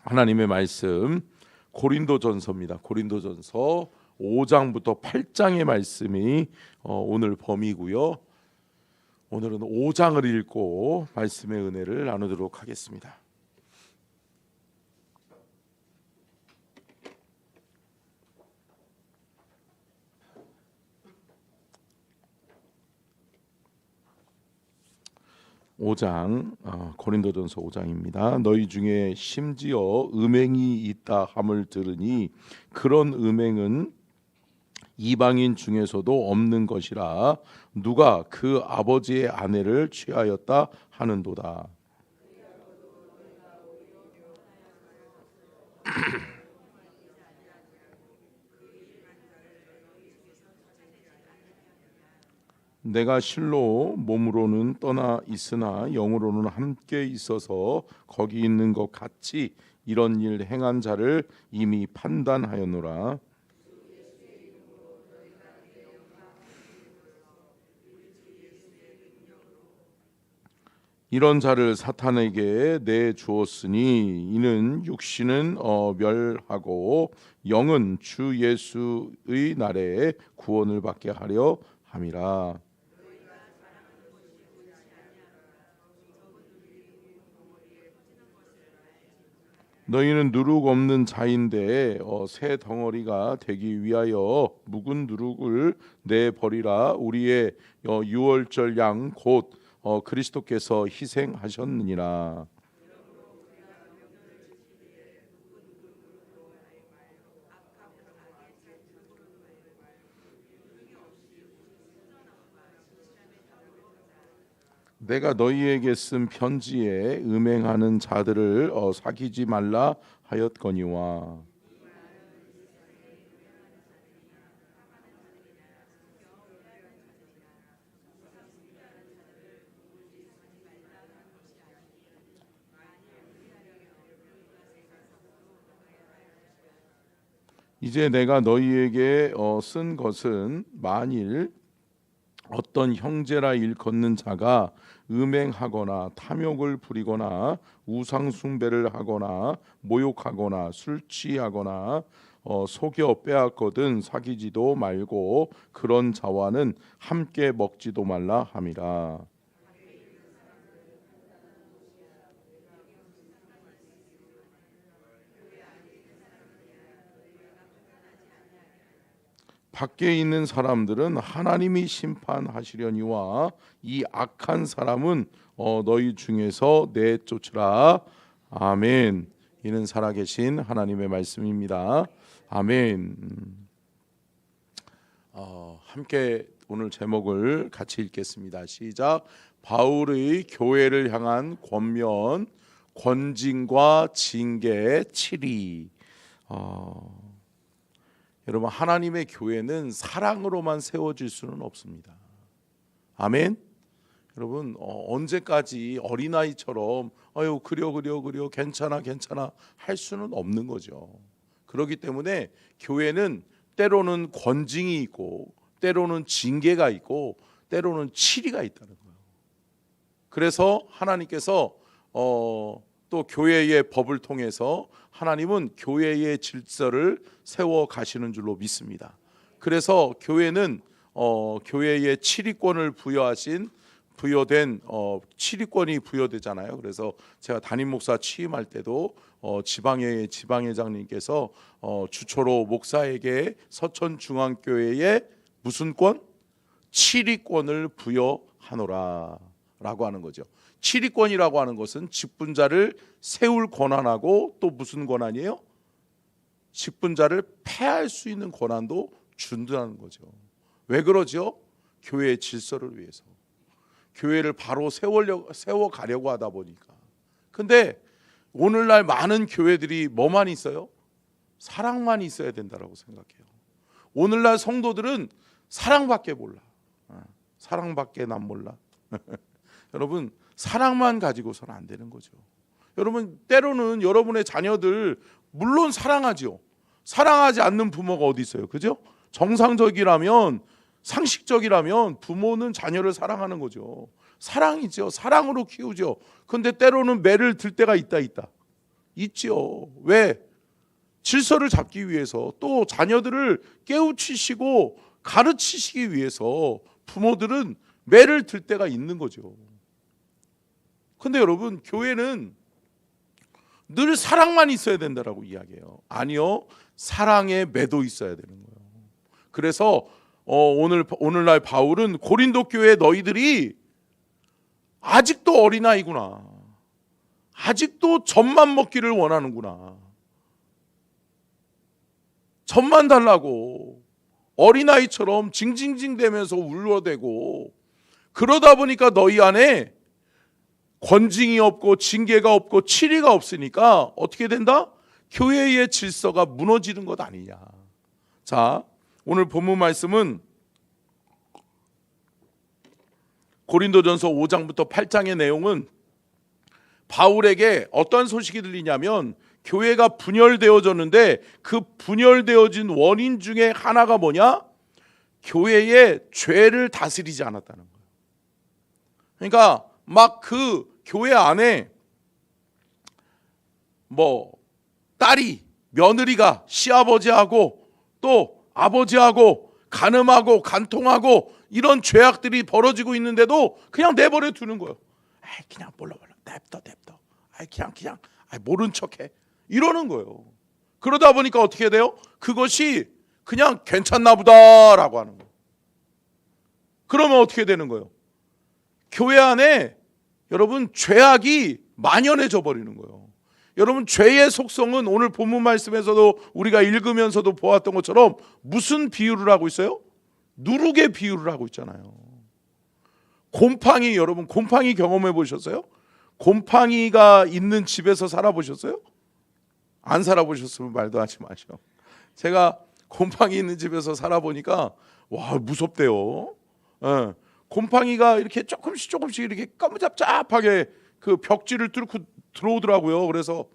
하나님의 말씀 고린도전서입니다. 고린도전서 5장부터 8장의 말씀이 오늘 범위고요. 오늘은 5장을 읽고 말씀의 은혜를 나누도록 하겠습니다. 고린도전서 5장입니다. 너희 중에 심지어 음행이 있다 함을 들으니 그런 음행은 이방인 중에서도 없는 것이라 누가 그 아버지의 아내를 취하였다 하는도다. 내가 실로 몸으로는 떠나 있으나 영으로는 함께 있어서 거기 있는 것 같이 이런 일 행한 자를 이미 판단하였노라. 이런 자를 사탄에게 내주었으니 이는 육신은 멸하고 영은 주 예수의 날에 구원을 받게 하려 함이라. 너희는 누룩 없는 자인데 새 덩어리가 되기 위하여 묵은 누룩을 내버리라. 우리의 유월절 양 곧 그리스도께서 희생하셨느니라. 내가 너희에게 쓴 편지에 음행하는 자들을 사귀지 말라 하였거니와. 이제 내가 너희에게 쓴 것은 만일 어떤 형제라 일컫는 자가 음행하거나 탐욕을 부리거나 우상 숭배를 하거나 모욕하거나 술 취하거나 속여 빼앗거든 사귀지도 말고 그런 자와는 함께 먹지도 말라 함이라. 밖에 있는 사람들은 하나님이 심판하시려니와 이 악한 사람은 너희 중에서 내쫓으라. 아멘. 이는 살아계신 하나님의 말씀입니다. 아멘. 함께 오늘 제목을 같이 읽겠습니다. 시작. 바울의 교회를 향한 권면, 권징과 징계 7위. 여러분, 하나님의 교회는 사랑으로만 세워질 수는 없습니다. 아멘. 여러분, 언제까지 어린아이처럼 아유 그려 괜찮아 할 수는 없는 거죠. 그렇기 때문에 교회는 때로는 권징이 있고 때로는 징계가 있고 때로는 치리가 있다는 거예요. 그래서 하나님께서 또 교회의 법을 통해서 하나님은 교회의 질서를 세워 가시는 줄로 믿습니다. 그래서 교회는 교회의 치리권을 부여된 치리권이 부여되잖아요. 그래서 제가 담임 목사 취임할 때도 지방회장님께서 주초로 목사에게 서천중앙교회에 무슨 권? 치리권을 부여하노라 라고 하는 거죠. 치리권이라고 하는 것은 직분자를 세울 권한하고 또 무슨 권한이에요? 직분자를 폐할 수 있는 권한도 준다는 거죠. 왜 그러죠? 교회의 질서를 위해서. 교회를 바로 세워가려고 하다 보니까. 근데 오늘날 많은 교회들이 뭐만 있어요? 사랑만 있어야 된다고 생각해요. 오늘날 성도들은 사랑밖에 몰라. 사랑밖에 난 몰라. 여러분, 사랑만 가지고서는 안 되는 거죠. 여러분, 때로는 여러분의 자녀들 물론 사랑하죠. 사랑하지 않는 부모가 어디 있어요? 그죠? 정상적이라면, 상식적이라면 부모는 자녀를 사랑하는 거죠. 사랑이죠. 사랑으로 키우죠. 근데 때로는 매를 들 때가 있다. 있지요. 왜? 질서를 잡기 위해서, 또 자녀들을 깨우치시고 가르치시기 위해서 부모들은 매를 들 때가 있는 거죠. 근데 여러분, 교회는 늘 사랑만 있어야 된다라고 이야기해요. 아니요, 사랑의 매도 있어야 되는 거예요. 그래서 오늘날 바울은 고린도 교회 너희들이 아직도 어린아이구나, 아직도 젖만 먹기를 원하는구나, 젖만 달라고 어린아이처럼 징징징대면서 울어대고, 그러다 보니까 너희 안에 권징이 없고 징계가 없고 치리가 없으니까 어떻게 된다? 교회의 질서가 무너지는 것 아니냐. 자, 오늘 본문 말씀은 고린도전서 5장부터 8장의 내용은 바울에게 어떤 소식이 들리냐면, 교회가 분열되어졌는데 그 분열되어진 원인 중에 하나가 뭐냐? 교회의 죄를 다스리지 않았다는 거예요. 그러니까 막 그 교회 안에 딸이, 며느리가 시아버지하고 또 아버지하고 간음하고 간통하고 이런 죄악들이 벌어지고 있는데도 그냥 내버려 두는 거예요. 그냥 몰라 냅둬. 그냥 모른 척해, 이러는 거예요. 그러다 보니까 어떻게 돼요? 그것이 그냥 괜찮나 보다라고 하는 거예요. 그러면 어떻게 되는 거예요? 교회 안에 여러분 죄악이 만연해져 버리는 거예요. 여러분, 죄의 속성은 오늘 본문 말씀에서도 우리가 읽으면서도 보았던 것처럼 무슨 비유를 하고 있어요? 누룩의 비유를 하고 있잖아요. 곰팡이, 여러분 곰팡이 경험해 보셨어요? 곰팡이가 있는 집에서 살아보셨어요? 안 살아보셨으면 말도 하지 마시오. 제가 곰팡이 있는 집에서 살아보니까 와, 무섭대요. 곰팡이가 이렇게 조금씩 이렇게 까무잡잡하게 그 벽지를 뚫고 들어오더라고요. 그래서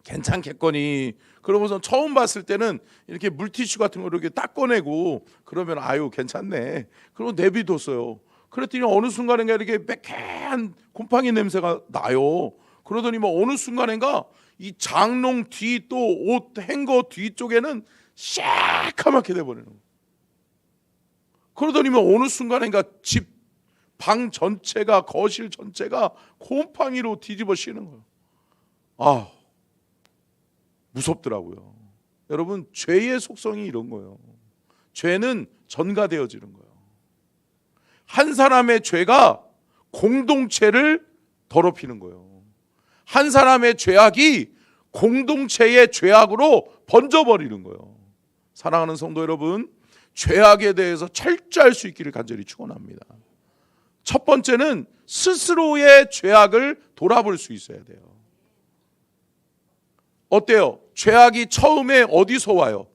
괜찮겠거니 그러면서 처음 봤을 때는 이렇게 물티슈 같은 거 이렇게 딱 꺼내고 그러면 아유 괜찮네, 그리고 내비뒀어요. 그랬더니 어느 순간인가 이렇게 매캐한 곰팡이 냄새가 나요. 그러더니 어느 순간인가 이 장롱 뒤 또 옷 행거 뒤쪽에는 새카맣게 돼버리는 거예요. 그러더니 어느 순간인가 집 방 전체가, 거실 전체가 곰팡이로 뒤집어 씌는 거예요. 아, 무섭더라고요. 여러분, 죄의 속성이 이런 거예요. 죄는 전가되어지는 거예요. 한 사람의 죄가 공동체를 더럽히는 거예요. 한 사람의 죄악이 공동체의 죄악으로 번져버리는 거예요. 사랑하는 성도 여러분, 죄악에 대해서 철저할 수 있기를 간절히 축원합니다. 첫 번째는 스스로의 죄악을 돌아볼 수 있어야 돼요. 어때요? 죄악이 처음에 어디서 와요?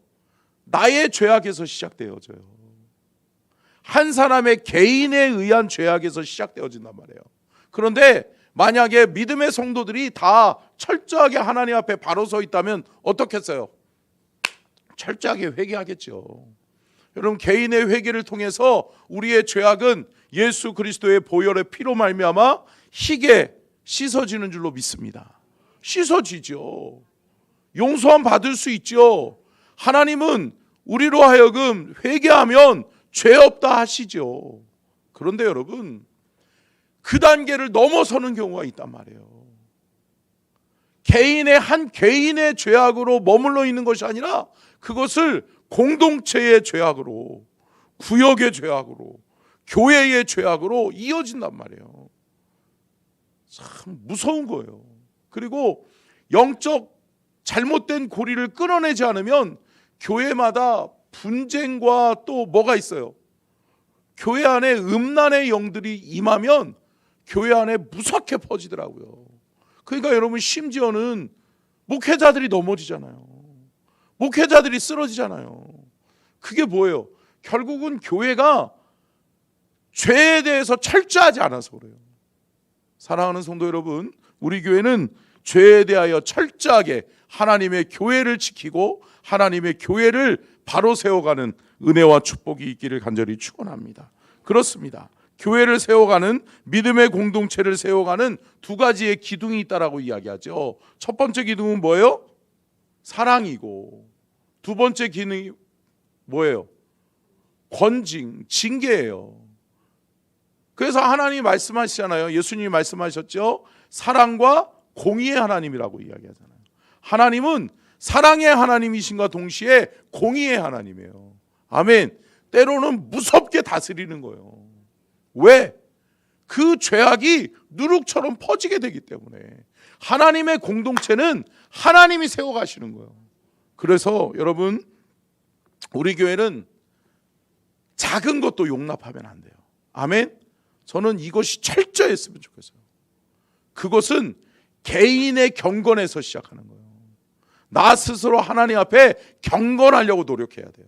나의 죄악에서 시작되어져요. 한 사람의 개인에 의한 죄악에서 시작되어진단 말이에요. 그런데 만약에 믿음의 성도들이 다 철저하게 하나님 앞에 바로 서 있다면 어떻겠어요? 철저하게 회개하겠죠. 여러분, 개인의 회개를 통해서 우리의 죄악은 예수 그리스도의 보혈의 피로 말미암아 희게 씻어지는 줄로 믿습니다. 씻어지죠. 용서함 받을 수 있죠. 하나님은 우리로 하여금 회개하면 죄 없다 하시죠. 그런데 여러분, 그 단계를 넘어서는 경우가 있단 말이에요. 한 개인의 죄악으로 머물러 있는 것이 아니라 그것을 공동체의 죄악으로, 구역의 죄악으로, 교회의 죄악으로 이어진단 말이에요. 참 무서운 거예요. 그리고 영적 잘못된 고리를 끊어내지 않으면 교회마다 분쟁과 또 뭐가 있어요? 교회 안에 음란의 영들이 임하면 교회 안에 무섭게 퍼지더라고요. 그러니까 여러분, 심지어는 목회자들이 넘어지잖아요. 목회자들이 쓰러지잖아요. 그게 뭐예요? 결국은 교회가 죄에 대해서 철저하지 않아서 그래요. 사랑하는 성도 여러분, 우리 교회는 죄에 대하여 철저하게 하나님의 교회를 지키고 하나님의 교회를 바로 세워가는 은혜와 축복이 있기를 간절히 축원합니다. 그렇습니다. 교회를 세워가는, 믿음의 공동체를 세워가는 두 가지의 기둥이 있다라고 이야기하죠. 첫 번째 기둥은 뭐예요? 사랑이고, 두 번째 기둥이 뭐예요? 권징, 징계예요. 그래서 하나님이 말씀하시잖아요. 예수님이 말씀하셨죠. 사랑과 공의의 하나님이라고 이야기하잖아요. 하나님은 사랑의 하나님이신과 동시에 공의의 하나님이에요. 아멘. 때로는 무섭게 다스리는 거예요. 왜? 그 죄악이 누룩처럼 퍼지게 되기 때문에. 하나님의 공동체는 하나님이 세워가시는 거예요. 그래서 여러분, 우리 교회는 작은 것도 용납하면 안 돼요. 아멘. 저는 이것이 철저했으면 좋겠어요. 그것은 개인의 경건에서 시작하는 거예요. 나 스스로 하나님 앞에 경건하려고 노력해야 돼요.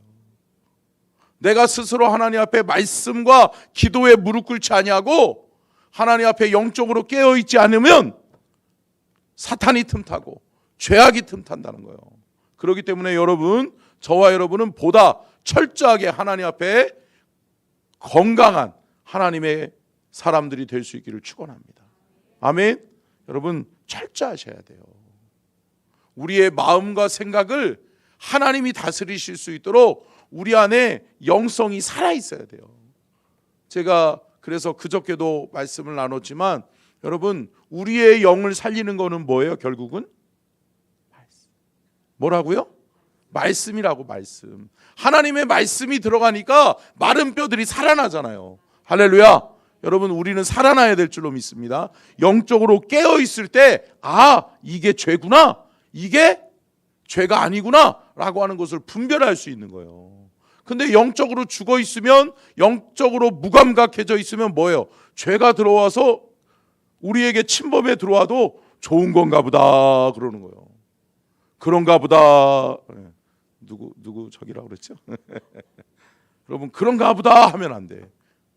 내가 스스로 하나님 앞에 말씀과 기도에 무릎 꿇지 아니하고 하나님 앞에 영적으로 깨어있지 않으면 사탄이 틈타고 죄악이 틈탄다는 거예요. 그렇기 때문에 여러분, 저와 여러분은 보다 철저하게 하나님 앞에 건강한 하나님의 사람들이 될 수 있기를 축원합니다. 아멘. 여러분, 철저하셔야 돼요. 우리의 마음과 생각을 하나님이 다스리실 수 있도록 우리 안에 영성이 살아있어야 돼요. 제가 그래서 그저께도 말씀을 나눴지만, 여러분, 우리의 영을 살리는 거는 뭐예요? 결국은 뭐라고요? 말씀이라고. 말씀. 하나님의 말씀이 들어가니까 마른 뼈들이 살아나잖아요. 할렐루야. 여러분, 우리는 살아나야 될 줄로 믿습니다. 영적으로 깨어있을 때, 아, 이게 죄구나, 이게 죄가 아니구나 라고 하는 것을 분별할 수 있는 거예요. 근데 영적으로 죽어 있으면, 영적으로 무감각해져 있으면 뭐예요? 죄가 들어와서 우리에게 침범해 들어와도 좋은 건가 보다 그러는 거예요. 그런가 보다. 누구 저기라고 그랬죠? 여러분, 그런가 보다 하면 안 돼.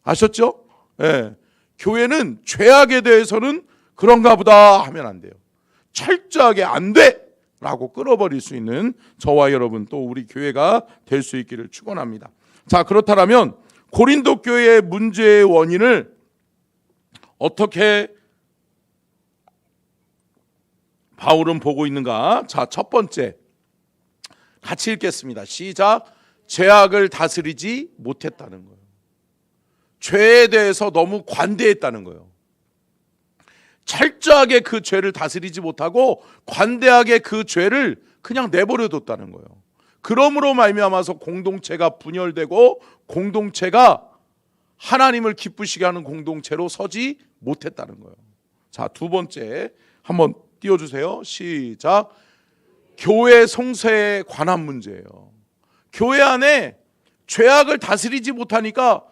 아셨죠? 예. 교회는 죄악에 대해서는 그런가 보다 하면 안 돼요. 철저하게 안 돼! 라고 끊어버릴 수 있는 저와 여러분, 또 우리 교회가 될 수 있기를 축원합니다. 자, 그렇다면 고린도 교회의 문제의 원인을 어떻게 바울은 보고 있는가? 자, 첫 번째, 같이 읽겠습니다. 시작. 죄악을 다스리지 못했다는 거예요. 죄에 대해서 너무 관대했다는 거예요. 철저하게 그 죄를 다스리지 못하고 관대하게 그 죄를 그냥 내버려 뒀다는 거예요. 그러므로 말미암아서 공동체가 분열되고 공동체가 하나님을 기쁘시게 하는 공동체로 서지 못했다는 거예요. 자, 두 번째 한번 띄워주세요. 시작. 교회 성세에 관한 문제예요. 교회 안에 죄악을 다스리지 못하니까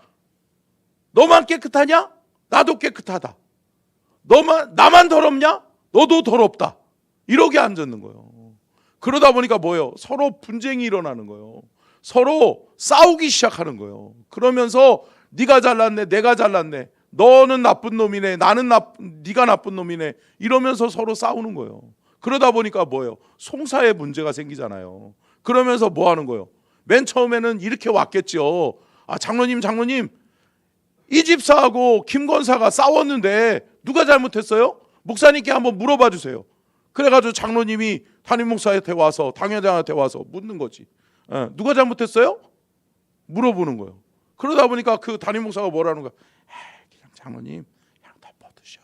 너만 깨끗하냐? 나도 깨끗하다. 나만 더럽냐? 너도 더럽다. 이렇게 앉았는 거예요. 그러다 보니까 뭐예요? 서로 분쟁이 일어나는 거예요. 서로 싸우기 시작하는 거예요. 그러면서 네가 잘났네, 내가 잘났네, 너는 나쁜 놈이네, 네가 나쁜 놈이네, 이러면서 서로 싸우는 거예요. 그러다 보니까 뭐예요? 송사에 문제가 생기잖아요. 그러면서 뭐 하는 거예요? 맨 처음에는 이렇게 왔겠죠. 아, 장로님, 이 집사하고 김권사가 싸웠는데 누가 잘못했어요? 목사님께 한번 물어봐 주세요. 그래가지고 장로님이 담임 목사한테 와서, 당회장한테 와서 묻는 거지. 누가 잘못했어요? 물어보는 거예요. 그러다 보니까 그 담임 목사가 뭐라는 거야? 그냥 장로님, 그냥 덮어두셔.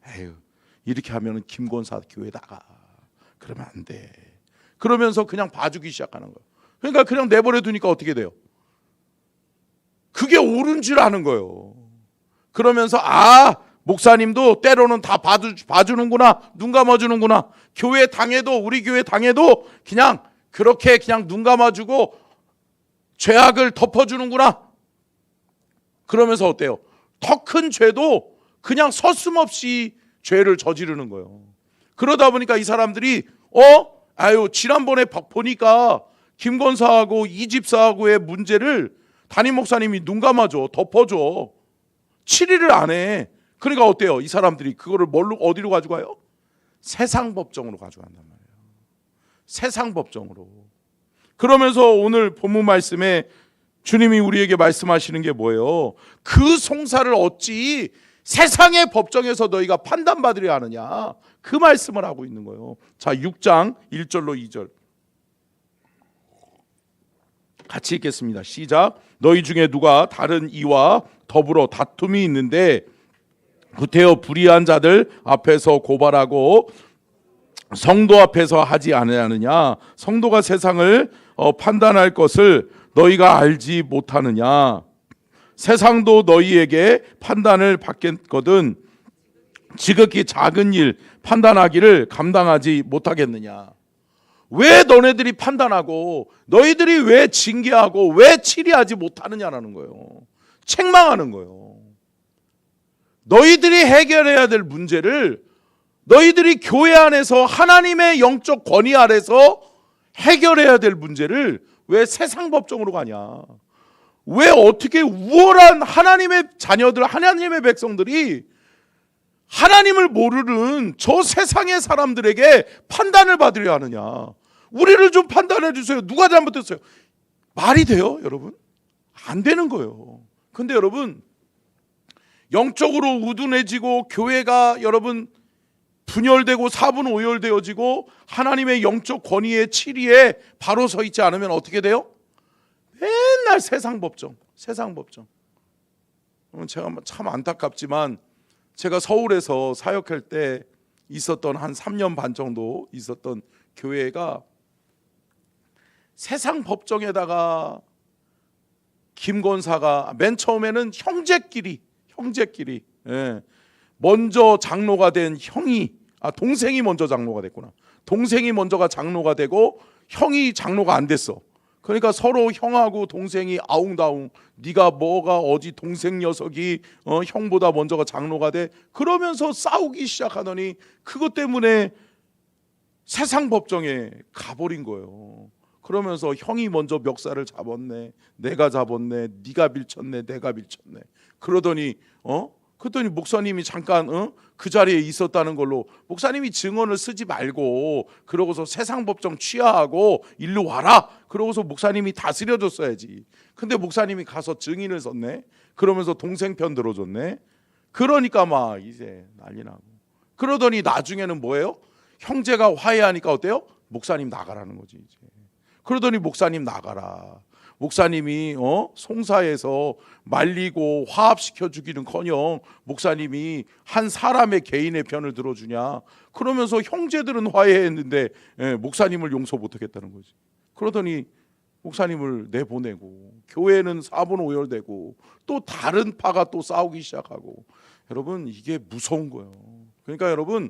에휴, 이렇게 하면은 김권사 교회 나가. 그러면 안 돼. 그러면서 그냥 봐주기 시작하는 거예요. 그러니까 그냥 내버려 두니까 어떻게 돼요? 그게 옳은 줄 아는 거예요. 그러면서 목사님도 때로는 다 봐주는구나, 눈 감아주는구나. 교회 당에도, 우리 교회 당에도 그냥 그렇게 그냥 눈 감아주고 죄악을 덮어주는구나. 그러면서 어때요? 더 큰 죄도 그냥 서슴없이 죄를 저지르는 거예요. 그러다 보니까 이 사람들이 지난번에 보니까 김권사하고 이 집사하고의 문제를 담임 목사님이 눈 감아줘, 덮어줘, 치리를 안 해. 그러니까 어때요? 이 사람들이 그거를 어디로 가져가요? 세상 법정으로 가져간단 말이에요. 세상 법정으로. 그러면서 오늘 본문 말씀에 주님이 우리에게 말씀하시는 게 뭐예요? 그 송사를 어찌 세상의 법정에서 너희가 판단받으려 하느냐, 그 말씀을 하고 있는 거예요. 자, 6장 1절로 2절 같이 읽겠습니다. 시작. 너희 중에 누가 다른 이와 더불어 다툼이 있는데 구태여 불의한 자들 앞에서 고발하고 성도 앞에서 하지 않느냐? 성도가 세상을 판단할 것을 너희가 알지 못하느냐? 세상도 너희에게 판단을 받겠거든 지극히 작은 일 판단하기를 감당하지 못하겠느냐? 왜 너네들이 판단하고 너희들이 왜 징계하고 왜 치리하지 못하느냐라는 거예요. 책망하는 거예요. 너희들이 해결해야 될 문제를 너희들이 교회 안에서 하나님의 영적 권위 아래서 해결해야 될 문제를 왜 세상 법정으로 가냐? 왜 어떻게 우월한 하나님의 자녀들, 하나님의 백성들이 하나님을 모르는 저 세상의 사람들에게 판단을 받으려 하느냐? 우리를 좀 판단해 주세요. 누가 잘못했어요? 말이 돼요, 여러분? 안 되는 거예요. 근데 여러분, 영적으로 우둔해지고 교회가 여러분 분열되고 사분오열되어지고 하나님의 영적 권위의 치리에 바로 서 있지 않으면 어떻게 돼요? 맨날 세상 법정. 제가 참 안타깝지만 제가 서울에서 사역할 때 있었던 한 3년 반 정도 있었던 교회가 세상 법정에다가 김 권사가 맨 처음에는 형제끼리 먼저 장로가 된 동생이 먼저 장로가 됐구나. 동생이 먼저가 장로가 되고 형이 장로가 안 됐어. 그러니까 서로 형하고 동생이 아웅다웅, 네가 뭐가 어디 동생 녀석이 형보다 먼저가 장로가 돼, 그러면서 싸우기 시작하더니 그것 때문에 세상 법정에 가버린 거예요. 그러면서 형이 먼저 멱살을 잡았네, 내가 잡았네, 네가 밀쳤네, 내가 밀쳤네. 그러더니 목사님이 잠깐 그 자리에 있었다는 걸로 목사님이 증언을 쓰지 말고 그러고서 세상 법정 취하하고 일로 와라. 그러고서 목사님이 다스려줬어야지. 근데 목사님이 가서 증인을 썼네. 그러면서 동생 편 들어줬네. 그러니까 막 이제 난리 나고. 그러더니 나중에는 뭐예요? 형제가 화해하니까 어때요? 목사님 나가라는 거지 이제. 그러더니 목사님 나가라. 목사님이 송사에서 말리고 화합시켜 주기는커녕 목사님이 한 사람의 개인의 편을 들어주냐. 그러면서 형제들은 화해했는데 목사님을 용서 못하겠다는 거지. 그러더니 목사님을 내보내고 교회는 사분오열되고 또 다른 파가 또 싸우기 시작하고. 여러분, 이게 무서운 거예요. 그러니까 여러분,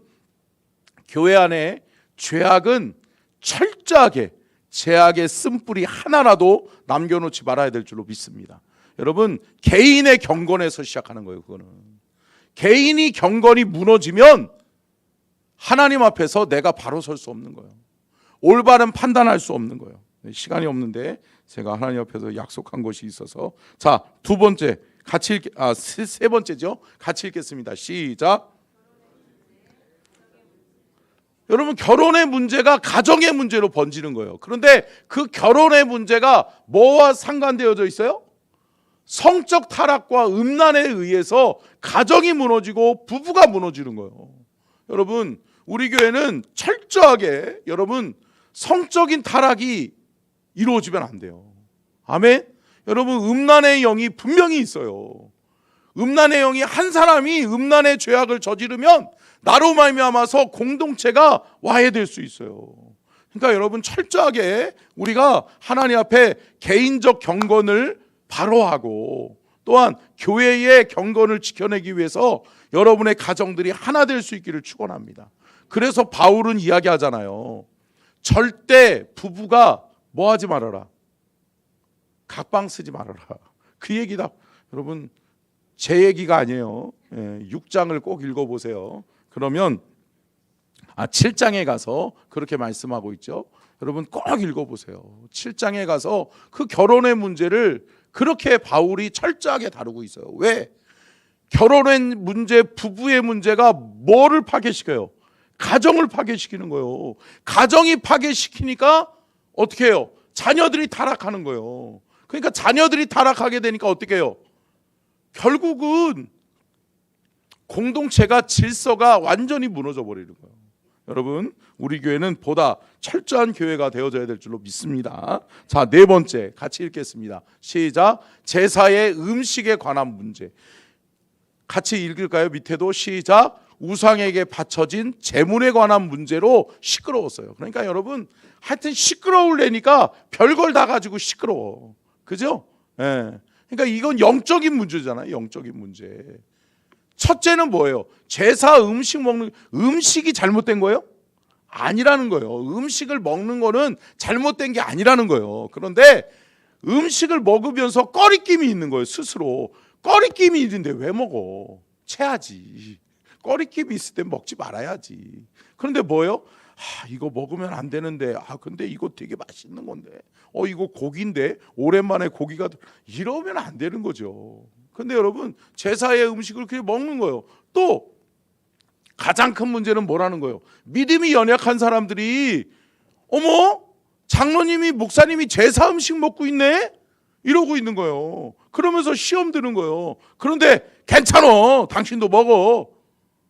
교회 안에 죄악은 철저하게 제약의 쓴뿌리 하나라도 남겨놓지 말아야 될 줄로 믿습니다. 여러분, 개인의 경건에서 시작하는 거예요. 그거는 개인이 경건이 무너지면 하나님 앞에서 내가 바로 설 수 없는 거예요. 올바른 판단할 수 없는 거예요. 시간이 없는데 제가 하나님 앞에서 약속한 것이 있어서, 자, 두 번째 같이 세 번째죠. 같이 읽겠습니다. 시작. 여러분, 결혼의 문제가 가정의 문제로 번지는 거예요. 그런데 그 결혼의 문제가 뭐와 상관되어져 있어요? 성적 타락과 음란에 의해서 가정이 무너지고 부부가 무너지는 거예요. 여러분, 우리 교회는 철저하게 여러분 성적인 타락이 이루어지면 안 돼요. 아멘. 여러분, 음란의 영이 분명히 있어요. 음란의 영이 한 사람이 음란의 죄악을 저지르면 나로 말미암아서 공동체가 와해될 수 있어요. 그러니까 여러분, 철저하게 우리가 하나님 앞에 개인적 경건을 바로하고 또한 교회의 경건을 지켜내기 위해서 여러분의 가정들이 하나 될 수 있기를 축원합니다. 그래서 바울은 이야기하잖아요. 절대 부부가 뭐 하지 말아라? 각방 쓰지 말아라. 그 얘기다. 여러분, 제 얘기가 아니에요. 6장을 꼭 읽어보세요. 그러면 7장에 가서 그렇게 말씀하고 있죠. 여러분, 꼭 읽어보세요. 7장에 가서 그 결혼의 문제를 그렇게 바울이 철저하게 다루고 있어요. 왜? 결혼의 문제, 부부의 문제가 뭐를 파괴시켜요? 가정을 파괴시키는 거예요. 가정이 파괴시키니까 어떻게 해요? 자녀들이 타락하는 거예요. 그러니까 자녀들이 타락하게 되니까 어떻게 해요? 결국은 공동체가 질서가 완전히 무너져 버리는 거예요. 여러분, 우리 교회는 보다 철저한 교회가 되어져야 될 줄로 믿습니다. 자, 네 번째 같이 읽겠습니다. 시작. 제사의 음식에 관한 문제. 같이 읽을까요? 밑에도 시작. 우상에게 바쳐진 제물에 관한 문제로 시끄러웠어요. 그러니까 여러분, 하여튼 시끄러울래니까 별걸 다 가지고 시끄러워. 그죠? 예. 그러니까 이건 영적인 문제잖아요. 영적인 문제. 첫째는 뭐예요? 제사 음식 먹는, 음식이 잘못된 거예요? 아니라는 거예요. 음식을 먹는 거는 잘못된 게 아니라는 거예요. 그런데 음식을 먹으면서 꺼리낌이 있는 거예요. 스스로. 꺼리낌이 있는데 왜 먹어? 체하지. 꺼리낌이 있을 때 먹지 말아야지. 그런데 뭐예요? 이거 먹으면 안 되는데, 근데 이거 되게 맛있는 건데, 이거 고기인데, 오랜만에 고기가, 이러면 안 되는 거죠. 근데 여러분, 제사의 음식을 그렇게 먹는 거예요. 또 가장 큰 문제는 뭐라는 거예요? 믿음이 연약한 사람들이 어머, 장로님이, 목사님이 제사 음식 먹고 있네? 이러고 있는 거예요. 그러면서 시험 드는 거예요. 그런데 괜찮아, 당신도 먹어,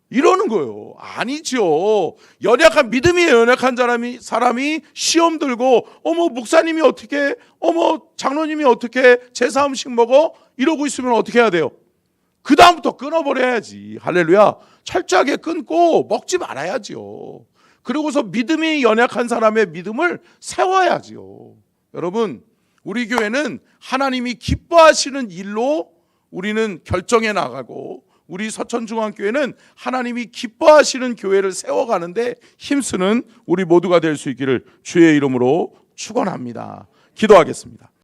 이러는 거예요. 아니죠. 연약한, 믿음이 연약한 사람이 시험 들고 어머, 목사님이 어떻게, 어머, 장로님이 어떻게 제사 음식 먹어? 이러고 있으면 어떻게 해야 돼요? 그 다음부터 끊어버려야지. 할렐루야. 철저하게 끊고 먹지 말아야지요. 그리고서 믿음이 연약한 사람의 믿음을 세워야지요. 여러분, 우리 교회는 하나님이 기뻐하시는 일로 우리는 결정해 나가고, 우리 서천중앙교회는 하나님이 기뻐하시는 교회를 세워가는데 힘쓰는 우리 모두가 될 수 있기를 주의 이름으로 축원합니다. 기도하겠습니다.